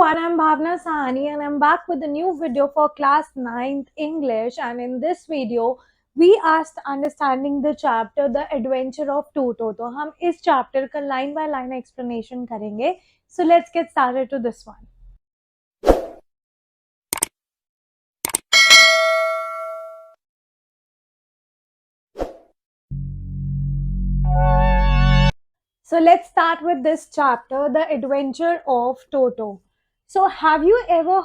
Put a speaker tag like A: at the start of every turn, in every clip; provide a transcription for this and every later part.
A: I'm Bhavna Sahani and I'm back with a new video for class 9th English, and in this video we asked understanding the chapter The Adventure of Toto. तो हम इस chapter का line by line explanation करेंगे. So let's get started to this one. So let's start with this chapter, The Adventure of Toto. So have you ever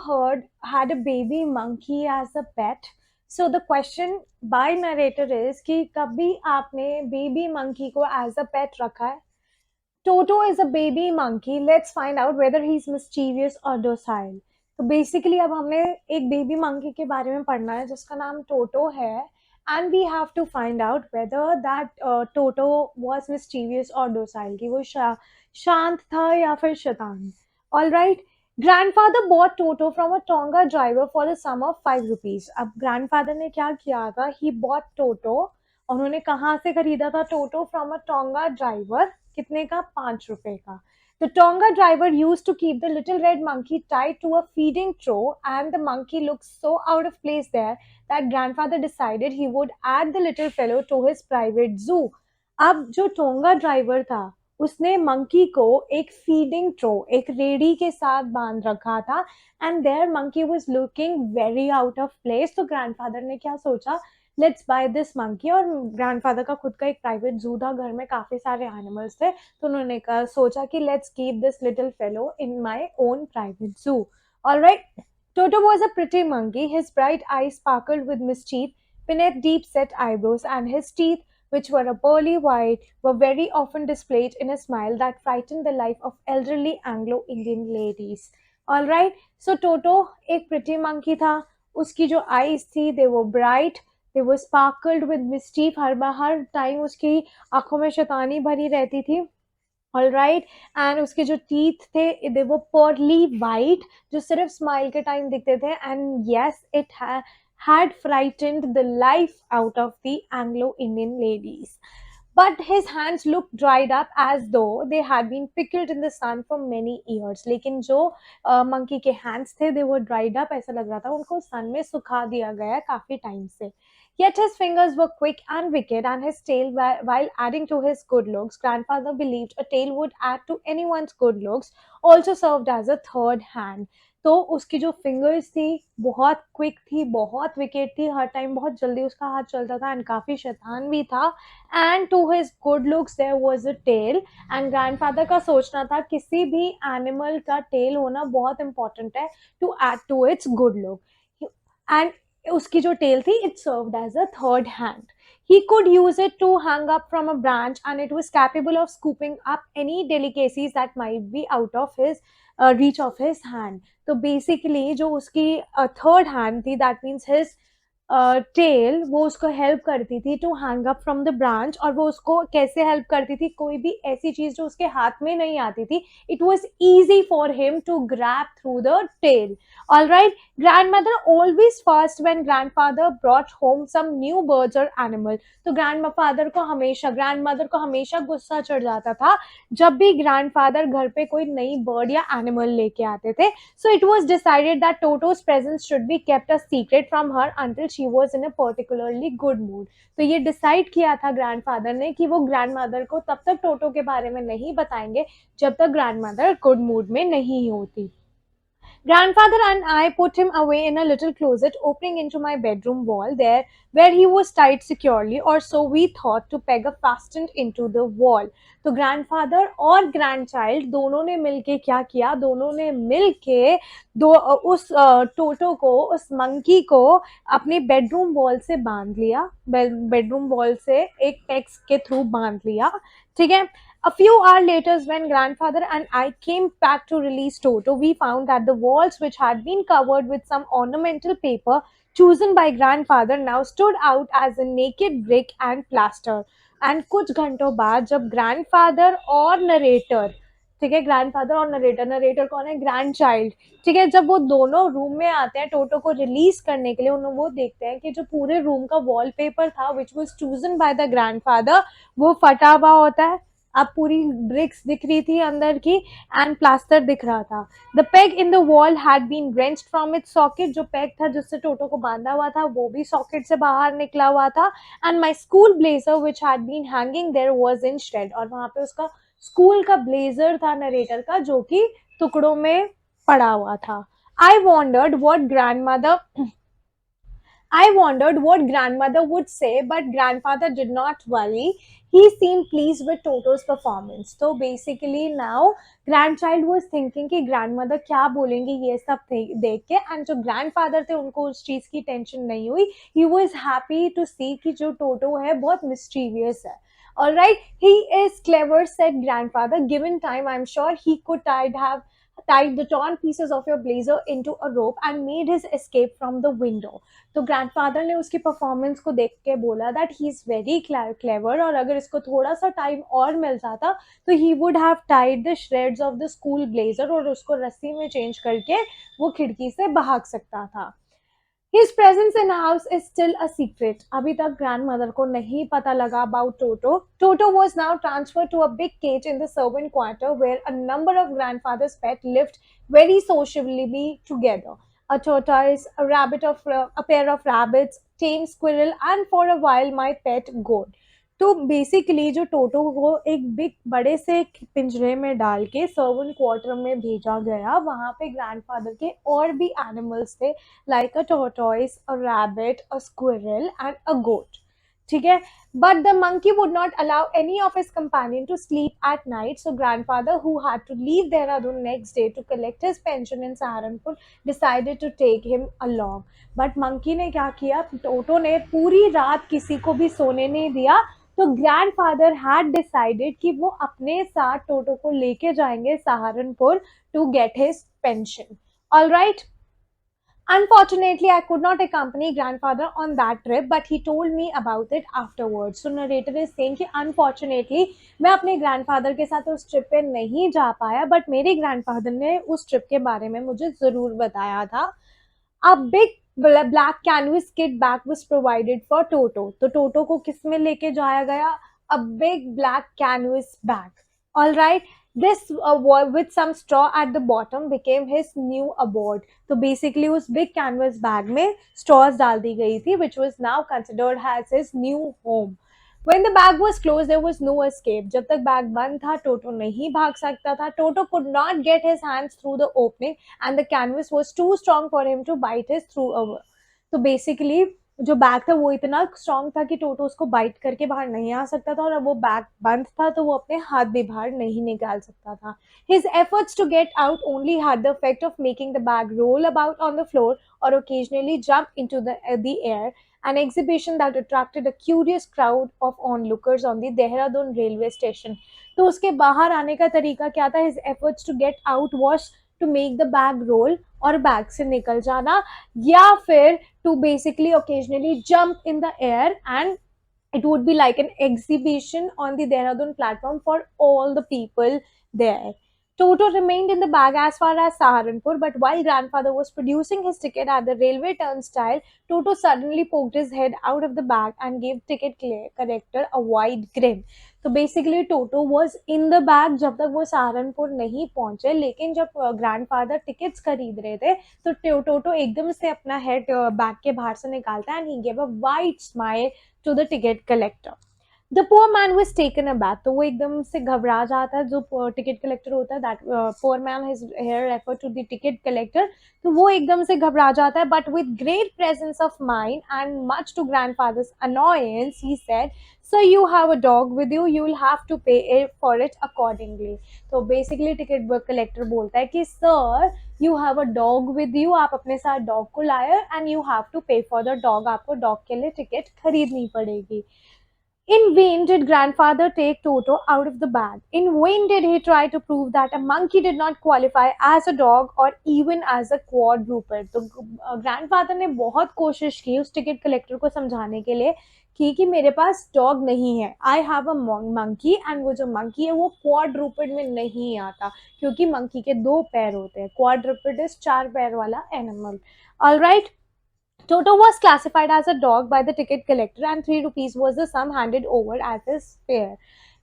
A: had a baby monkey as a pet? So the question by narrator is कि कभी आपने baby monkey को as a pet रखा है? Toto is a baby monkey. Let's find out whether he's mischievous or docile. तो basically अब हमने एक baby monkey के बारे में पढ़ना है जिसका नाम Toto है, and we have to find out whether that Toto was mischievous or docile, कि वो शांत था या फिर शैतान. All right. Grandfather bought Toto from a Tonga driver for the sum of 5 rupees. अब grandfather ने क्या किया था? He bought Toto. उन्होंने कहाँ से खरीदा था Toto? From a tonga driver. कितने का? 5 रुपए का. The Tonga driver used to keep the little red monkey tied to a feeding trough, and the monkey looked so out of place there that grandfather decided he would add the little fellow to his private zoo. अब जो tonga driver था उसने monkey को एक feeding ट्रो, एक ready के साथ बांध रखा था, and there monkey was looking very out of place. तो ग्रैंडफादर ने क्या सोचा? Let's buy this monkey. और ग्रैंडफादर का खुद का एक प्राइवेट जू था, घर में काफी सारे एनिमल्स थे, तो उन्होंने सोचा कि let's keep this little fellow in my own private जू. Alright. Toto was a pretty monkey. His bright eyes sparkled with mischief beneath deep-set eyebrows, and his teeth, which were a pearly white, were very often displayed in a smile that frightened the life of elderly Anglo-Indian ladies. All right. So Toto एक pretty monkey था. उसकी जो eyes थी, they were bright, they were sparkled with mischief. Her time उसकी आंखों में शैतानी भरी रहती थी. All right. एंड उसके जो टीथ थे दे वो पर्ली वाइट, जो सिर्फ स्माइल के टाइम दिखते थे. And yes, it had frightened the life out of the Anglo-Indian ladies. But his hands looked dried up as though they had been pickled in the sun for many years. लेकिन जो monkey के hands थे, they were dried up. ऐसा लग रहा था उनको sun में सुखा दिया गया है काफी टाइम से. Yet his fingers were quick and wicked, and his tail, while adding to his good looks, grandfather believed a tail would add to anyone's good looks, also served as a third hand. तो उसकी जो fingers थी बहुत quick थी, बहुत wicket थी, हर time बहुत जल्दी उसका हाथ चलता था, एंड काफी शैतान भी था. And to his good looks there was a tail. And grandfather का सोचना था किसी भी एनिमल का टेल होना बहुत इंपॉर्टेंट है to add to its good look. And उसकी जो टेल थी, it served as a third hand. He could use it to hang up from a branch, and it was capable of scooping up any delicacies that might be out of his reach of his hand. तो basically जो उसकी third hand थी, that means his tail, वो उसको help करती थी to hang up from the branch. और वो उसको कैसे हेल्प करती थी? कोई भी ऐसी चीज जो उसके हाथ में नहीं आती थी, it was easy for him to grab through the tail. All right. Grandmother always first when grandfather brought home some new birds और एनिमल. तो ग्रैंडमदर को हमेशा गुस्सा चढ़ जाता था जब भी ग्रैंडफादर घर पे कोई नई बर्ड या एनिमल लेके आते थे. So it was decided that Toto's presence should be kept a secret from her until she was in a particularly good mood. तो ये डिसाइड किया था ग्रैंडफादर ने कि वो ग्रैंडमदर को तब तक टोटो के बारे में नहीं बताएंगे जब तक ग्रैंडमदर गुड मूड में नहीं होती. Grandfather and I put him away in a little closet opening into my bedroom wall, there where he was tied securely, or so we thought, to peg a fastened into the wall. तो grandfather और ग्रैंडचाइल्ड दोनों ने मिलके क्या किया? दोनों ने मिलके उस टोटो को, उस मंकी को अपने बेडरूम वॉल से बांध लिया. बेडरूम वॉल से एक पेग्स के थ्रू बांध लिया. ठीक है. A few hours later, when grandfather and I came back to release Toto, we found that the walls, which had been covered with some ornamental paper chosen by grandfather, now stood out as a naked brick and plaster. And कुछ घंटों बाद जब grandfather और narrator, ठीक है, grandfather और narrator कौन है? Grand child. ठीक है. जब वो दोनों रूम में आते हैं टोटो को रिलीज करने के लिए, उन्होंने वो देखते हैं कि जो पूरे रूम का वॉलपेपर था, which was chosen by the grandfather, वो फटा हुआ होता है. अब पूरी ब्रिक्स दिख रही थी अंदर की एंड प्लास्टर दिख रहा था. The peg in the wall had been wrenched from its socket. जो पेग था जिससे टोटो को बांधा हुआ था वो भी सॉकेट से बाहर निकला हुआ था. And my school blazer which had been hanging there was in shred. और वहां पे उसका स्कूल का ब्लेजर था नरेटर का जो कि टुकड़ों में पड़ा हुआ था. I wondered what grandmother I wondered what grandmother would say, but grandfather did not worry. He seemed pleased with Toto's performance. So basically now grandchild was thinking कि grandmother क्या बोलेंगे ये सब देख के, and जो grandfather थे उनको उस चीज की टेंशन नहीं हुई. He was happy to see कि जो Toto है बहुत mischievous है. All right, he is clever, said grandfather. Given time, I'm sure he could have tied the torn pieces of your blazer into a rope and made his escape from the window. तो grandfather ने उसकी performance को देख के बोला that he is very clever, और अगर इसको थोड़ा सा टाइम और मिल जाता तो he would have tied the shreds of the school blazer, और उसको रस्सी में चेंज करके वो खिड़की से भाग सकता था. His presence in house is still a secret. अभी तक grandmother को नहीं पता लगा about Toto. Toto was now transferred to a big cage in the servant quarter where a number of grandfather's pets lived very sociably together. A tortoise, a a pair of rabbits, tame squirrel, and for a while my pet goat. तो basically जो टोटो को एक big बड़े से एक पिंजरे में डाल के सर्वेंट क्वार्टर में भेजा गया. वहां पे ग्रैंडफादर के और भी एनिमल्स थे, like a tortoise, a rabbit, a squirrel, and a goat. ठीक है. But the monkey would not allow any of his companion to sleep at night. So grandfather, who had to leave Dehradun next day to collect his pension in Saharanpur, decided to take him along. But monkey ने क्या किया, टोटो ने पूरी रात किसी को भी सोने नहीं दिया. तो ग्रैंडफादर हैड डिसाइडेड कि वो अपने साथ टोटो को लेके जाएंगे Saharanpur to get his pension. All right. Unfortunately, I could not accompany grandfather on that trip, but he told me about it afterwards. So narrator is saying कि unfortunately मैं अपने grandfather के साथ उस trip पे नहीं जा पाया, but मेरे grandfather ने उस trip के बारे में मुझे जरूर बताया था. A big black canvas kit bag was provided for Toto. तो Toto को किस में लेके जाया गया? A big black canvas bag. All right. This with some straw at the bottom became his new abode. तो basically उस big canvas bag में straws डाल दी गई थी, which was now considered as his new home. When the bag was closed, there was no escape. जब तक bag बंद था टोटो नहीं भाग सकता था. Toto could not get his hands through the opening and the canvas was too strong for him to bite his through over. तो basically जो बैग था वो इतना स्ट्रांग था कि टोटो उसको बाइट करके बाहर नहीं आ सकता था, और अब वो बैग बंद था तो वो अपने हाथ भी बाहर नहीं निकाल सकता था. His efforts to get out only had the effect of making the bag roll about on the floor or occasionally jump into the air, an exhibition that attracted a curious crowd of onlookers on the Dehradun railway station. तो उसके बाहर आने का तरीका क्या था? His efforts to get out was to make the bag roll, और bag से निकल जाना, या फिर to basically occasionally jump in the air, and it would be like an exhibition on the Dehradun platform for all the people there. Toto remained in the bag as far as Saharanpur, but while grandfather was producing his ticket at the railway turnstile, Toto suddenly poked his head out of the bag and gave ticket collector a wide grin. तो basically Toto was in the bag जब तक वो सहारनपुर नहीं पहुंचे, लेकिन जब grandfather tickets खरीद रहे थे तो टोटो एकदम से अपना हेड बैग के बाहर से निकालता है, and he give a wide smile to the ticket collector. The poor man was taken aback. तो वो एकदम से घबरा जाता है, जो टिकट कलेक्टर होता है. That poor man his here refer to the ticket collector. तो वो एकदम से घबरा जाता है, but with great presence of mind and much to grandfather's annoyance he said, sir you have a dog with you, you will have to pay for it accordingly. तो basically ticket collector बोलता है कि sir you have a dog with you, आप अपने साथ dog को लाए, and you have to pay for the dog, आपको डॉग के लिए टिकट खरीदनी पड़ेगी. In vain did grandfather take Toto out of the bag. In vain did he try to prove that a monkey did not qualify as a dog or even as a quadruped. तो grandfather ने बहुत कोशिश की उस ticket collector को समझाने के लिए कि मेरे पास डॉग नहीं है, I have a monkey, and वो जो मंकी है वो क्वाड्रूपेड में नहीं आता, क्योंकि मंकी के दो पैर होते हैं. क्वाड्रूपेड इज चार पैर वाला animal. Alright. Toto was classified as a dog by the ticket collector, and 3 rupees was the sum handed over as his fare.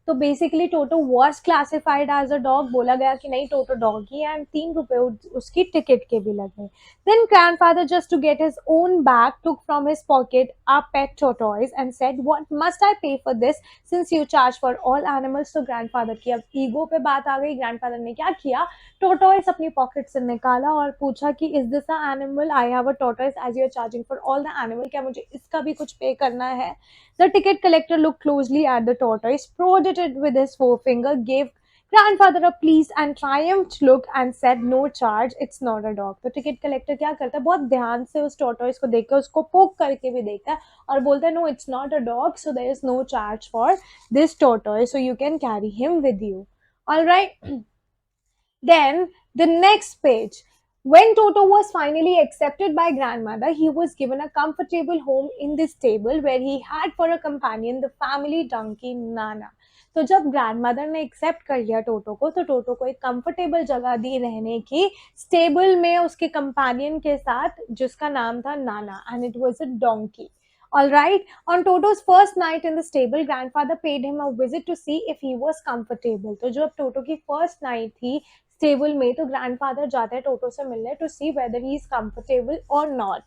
A: तो basically Toto was classified as a dog, बोला गया कि नहीं टोटो डॉग ही है, and 3 रुपए उसकी ticket के भी लगे. Then grandfather, just to get his own bag, took from his pocket a pet tortoise and said, "What must I pay for this since you charge for all animals?" तो grandfather की अब ego पे बात आ गई. grandfather ने क्या किया, tortoise अपनी पॉकेट से निकाला और पूछा कि "Is this a animal? I have a tortoise as you are charging for all the animal. क्या मुझे इसका भी कुछ पे करना है?" The ticket collector looked closely at the tortoise, prodded it with his forefinger, gave grandfather a pleased and triumphed look and said, "No charge, it's not a dog." तो ticket collector क्या करता है, बहुत ध्यान से उस टोटोइस को देख के उसको पोक करके भी देखता है और बोलता है, "No, it's not a dog, so there is no charge for this tortoise, so you can carry him with you." All right. Then the next page. When Toto was finally accepted by grandmother, he was given a comfortable home in the stable where he had for a companion the family donkey Nana. तो जब grandmother ने accept कर लिया टोटो को, तो टोटो को एक comfortable जगह दी रहने की स्टेबल में उसके कंपेनियन के साथ, जिसका नाम था नाना, and it was a donkey. All right. On Toto's first night in the stable, grandfather paid him a visit to see if he was comfortable. तो जब टोटो की फर्स्ट नाइट थी स्टेबल में, तो ग्रैंडफादर जाते हैं टोटो से मिलने to see whether he is comfortable और not.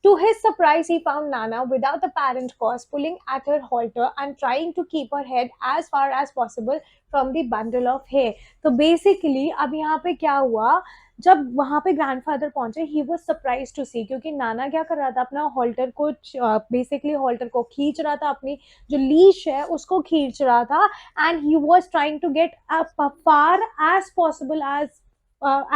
A: To his surprise, he found Nana without apparent cause, pulling at her halter and trying to keep her head as far as possible from the bundle of hair. तो basically अब यहाँ पे क्या हुआ, जब वहां पे ग्रैंडफादर पहुंचे, ही वाज सरप्राइज टू सी, क्योंकि नाना क्या कर रहा था, अपना हॉल्टर को बेसिकली हॉल्टर को खींच रहा था, अपनी जो लीश है उसको खींच रहा था, and he was trying to get far as possible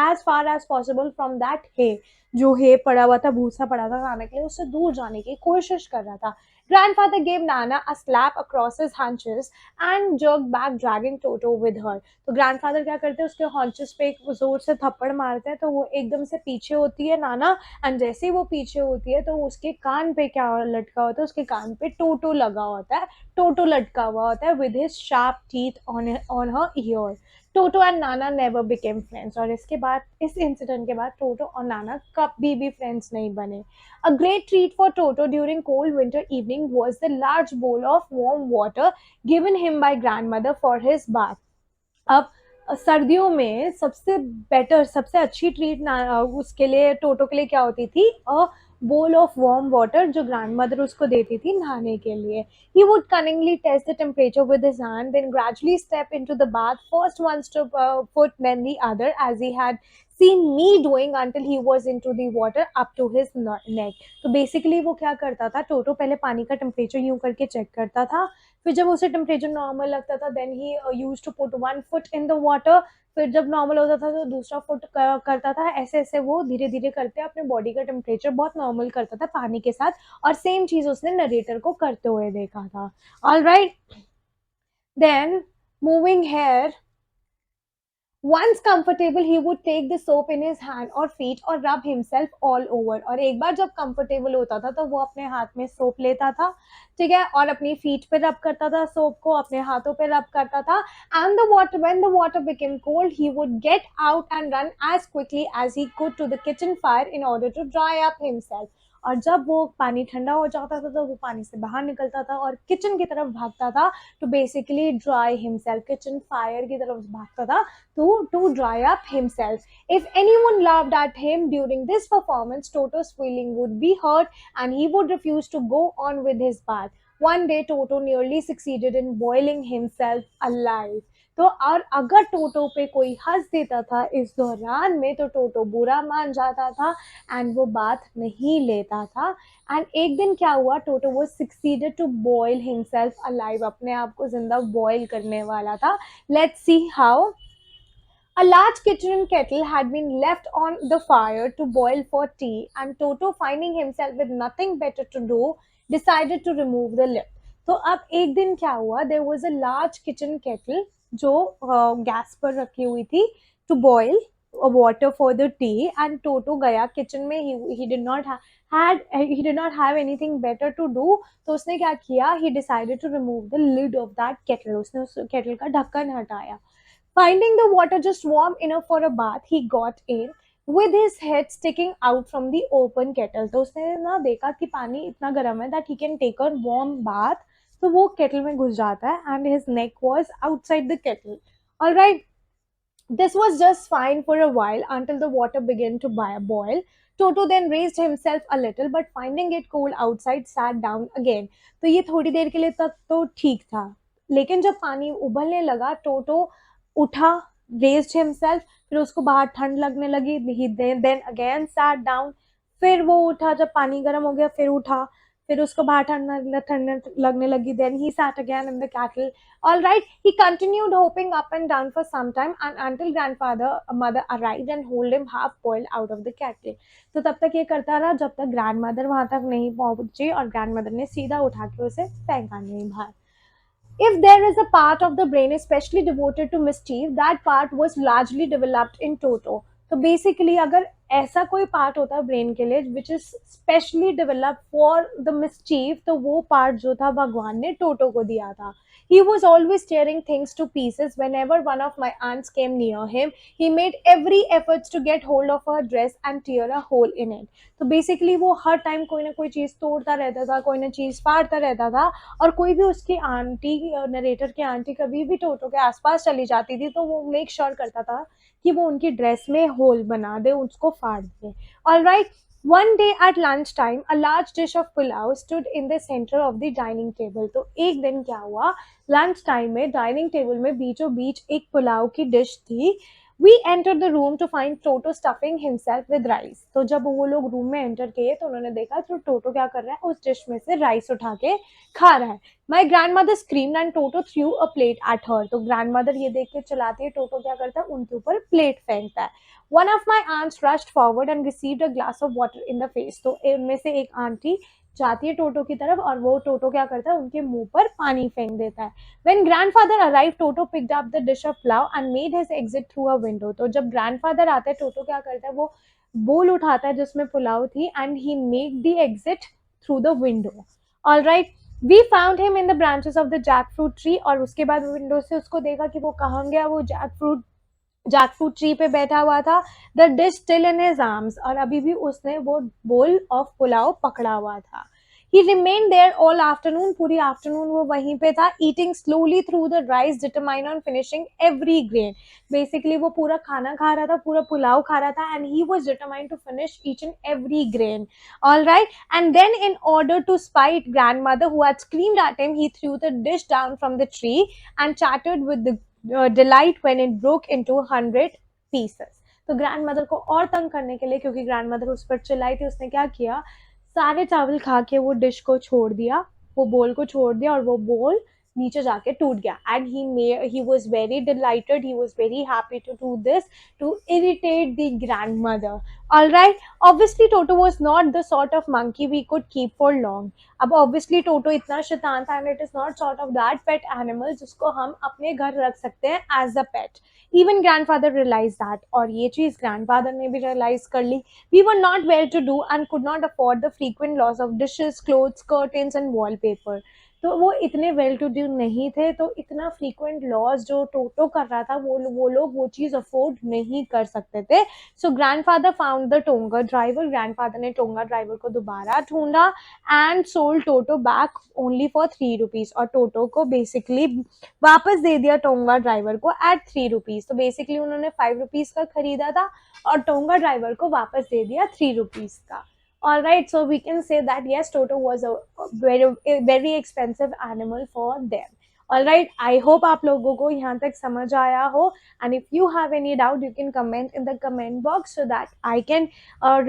A: as far as possible from that hay, जो हे पड़ा हुआ था, भूसा पड़ा था खाने के लिए, उससे दूर जाने की कोशिश कर रहा था. Grandfather gave Nana a slap across his haunches and jerked back, dragging Toto with her. तो ग्रैंडफादर क्या करते हैं, उसके हॉन्चेस पे एक जोर से थप्पड़ मारते हैं, तो वो एकदम से पीछे होती है नाना, एंड जैसे ही वो पीछे होती है तो उसके कान पे क्या लटका होता है, उसके कान पे टोटो लगा होता है, टोटो लटका हुआ होता है with his sharp teeth on her year. Toto and Nana never became friends, और इसके बाद, इस इंसिडेंट के बाद टोटो और नाना कभी भी फ्रेंड्स नहीं बने. A great treat for Toto during cold winter evening was the large bowl of warm water given him by grandmother for his bath. अब सर्दियों में सबसे बेटर, सबसे अच्छी ट्रीट ना उसके लिए, टोटो के लिए क्या होती थी, अ बोल ऑफ वार्म वाटर, जो ग्रैंडमदर उसको देती थी नहाने के लिए. He would cunningly test the temperature with his hand, then gradually step into the bath, first one foot, then the other, as he had seen me doing, until he was into the water up to his neck. तो basically वो क्या करता था, टोटो पहले पानी का temperature यूं करके चेक करता था, फिर जब उसे टेम्परेचर नॉर्मल लगता था, then he use to put one foot in the water, फिर जब नॉर्मल होता था तो दूसरा फुट करता था, ऐसे ऐसे वो धीरे धीरे करते अपने बॉडी का टेम्परेचर बहुत नॉर्मल करता था पानी के साथ. और सेम चीज उसने नरेटर को करते हुए देखा था. All right. Then moving here, once comfortable, he would take the soap in his hand or feet or rub himself all over. और एक बार जब comfortable होता था तो वो अपने हाथ में सोप लेता था, ठीक है, और अपनी फीट पे रब करता था, सोप को अपने हाथों पे रब करता था. And the water, when the water became cold, he would get out and run as quickly as he could to the kitchen fire in order to dry up himself. और जब वो पानी ठंडा हो जाता था तो वो पानी से बाहर निकलता था और किचन की तरफ भागता था, to basically dry himself, kitchen fire की तरफ भागता था to dry up himself. If anyone laughed at him during this performance, Toto's feeling would be hurt and he would refuse to go on with his bath. One day, Toto nearly succeeded in boiling himself alive. तो और अगर टोटो पे कोई हंस देता था इस दौरान में, तो टोटो बुरा मान जाता था एंड वो बात नहीं लेता था. एंड एक दिन क्या हुआ, टोटो वो succeeded to boil himself alive, अपने आप को जिंदा बॉयल करने वाला था. Let's see how. A large kitchen kettle had been left on the fire to boil for tea, and Toto, finding himself with nothing better to do, decided to remove the lid. तो अब एक दिन क्या हुआ, there was a large kitchen kettle जो gas पर रखी हुई थी to boil water for the tea, and Toto गया किचन में, he did not have anything better to do, तो उसने क्या किया, he decided to remove the lid of that kettle, उसने उस केटल का ढक्कन हटाया. Finding the water just warm enough for a bath, he got in with his head sticking out from the open kettle. तो उसने ना देखा कि पानी इतना गर्म है that he can take a warm bath तो वो केटल में घुस जाता है and his neck was outside the kettle. Alright, this was just fine for a while until the water began to boil. Toto then raised himself a little, but finding it cold outside, sat down again. तो ये थोड़ी देर के लिए तक तो ठीक था, लेकिन जब पानी उबलने लगा, टोटो उठा, raised himself, फिर उसको बाहर ठंड लगने लगी, he then again sat down. फिर वो उठा, जब पानी गर्म हो गया फिर उठा, फिर उसको बाहर ठंड लगने लगी, then he sat again in the kettle. All right, he continued hopping up and down for some time and until grandfather mother arrived and hauled him half boiled out of the kettle. तो तब तक ये करता रहा जब तक grandmother वहां तक नहीं पहुंची और ग्रैंडमदर ने सीधा उठा के उसे फेंका नहीं बाहर. If there is a part of the brain especially devoted to mischief, that part was largely developed in Toto. तो बेसिकली अगर ऐसा कोई पार्ट होता है ब्रेन के लिए which is specially develop for the mischief, तो वो पार्ट जो था भगवान ने टोटो को दिया था. He was always tearing things to pieces whenever one of my aunts came near him. He made every effort to get hold of her dress and tear a hole in it. तो basically वो हर time कोई ना कोई चीज़ तोड़ता रहता था, कोई ना चीज़ फाड़ता रहता था. और कोई भी उसकी आंटी, नरेटर की आंटी कभी भी टोटो के आसपास चली जाती थी तो वो मेक श्योर करता था कि वो उनकी ड्रेस में होल बना दे, उसको फाड़ दे. Alright, one day at lunchtime, a large dish of pulao stood in the center of the dining table. तो एक दिन क्या हुआ, लंच टाइम में डाइनिंग टेबल में बीचों बीच एक पुलाव की डिश थी. We entered the room to find Toto stuffing himself with rice. तो जब वो लोग रूम में एंटर किए तो उन्होंने देखा तो टोटो क्या कर रहा है, उस डिश में से राइस उठा के खा रहा है. My grandmother screamed and Toto threw a plate at her. तो ग्रैंडमदर ये देख के चलाती है, टोटो क्या करता है, उनके ऊपर प्लेट फेंकता है. One of my aunts rushed forward and received a glass of water in the face. तो उनमें से एक आंटी जाती है टोटो की तरफ और वो टोटो क्या करता है, उनके मुंह पर पानी फेंक देता है. When grandfather arrived, Toto picked up the dish of plow and made his exit through a window. तो जब grandfather आते हैं, टोटो क्या करता है, वो बोल उठाता है जिसमें पुलाव थी and he made the exit through the window. All right, we found him in the branches of the jackfruit tree. और उसके बाद विंडो से उसको देखा कि वो कहाँ गया, वो जैकफ्रूट ट्री पे बैठा हुआ था. The dish still in his arms, और अभी भी उसने वो बोल ऑफ पुलाव पकड़ा हुआ था. He remained there all afternoon. पूरी आफ्टरनून वो वहीं पे था, eating slowly through the rice, determined on finishing every grain. Basically वो पूरा खाना खा रहा था, पूरा पुलाव खा रहा था, and he was determined to finish each and every grain. All right, and then in order to spite grandmother who had screamed at him, he threw the dish down from the tree and chattered with the delight when it broke into 100 pieces. तो grandmother को और तंग करने के लिए, क्योंकि grandmother उस पर चिल्लाई थी, उसने क्या किया, सारे चावल खा के वो डिश को छोड़ दिया, वो बोल को छोड़ दिया और वो बोल नीचे जाके टूट गया. And he was very delighted, he was very happy to do this to irritate the grandmother. All right, obviously Toto was not the sort of monkey we could keep for long. अब obviously Toto इतना शैतान था and it is not sort of that pet animal जिसको हम अपने घर रख सकते हैं as a pet. Even grandfather realized that, और ये चीज grandfather ने भी realize कर ली. We were not well to do and could not afford the frequent loss of dishes, clothes, curtains and wallpaper. तो वो इतने वेल टू डू नहीं थे, तो इतना फ्रीक्वेंट लॉस जो टोटो कर रहा था वो लोग वो चीज़ अफोर्ड नहीं कर सकते थे. So grandfather found the tonga driver. Grandfather ने टोंगा ड्राइवर को दोबारा ढूंढा and sold Toto back only for ₹3. और टोटो को बेसिकली वापस दे दिया टोंगा ड्राइवर को एट ₹3. तो बेसिकली उन्होंने ₹5 का खरीदा था और टोंगा ड्राइवर को वापस दे दिया ₹3 का. All right, so we can say that yes, Toto was a very expensive animal for them. All right, I hope आप लोगों को यहाँ तक समझ आया हो. And if you have any doubt, you can comment in the comment box so that I can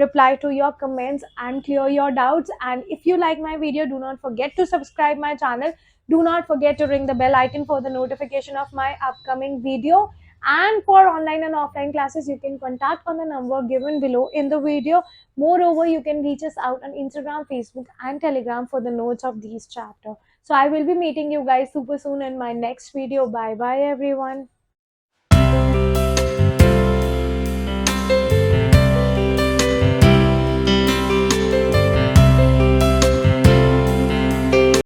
A: reply to your comments and clear your doubts. And if you like my video, do not forget to subscribe my channel. Do not forget to ring the bell icon for the notification of my upcoming video. And for online and offline classes, you can contact on the number given below in the video. Moreover, you can reach us out on Instagram, Facebook, and Telegram for the notes of these chapters. So I will be meeting you guys super soon in my next video. Bye bye, everyone.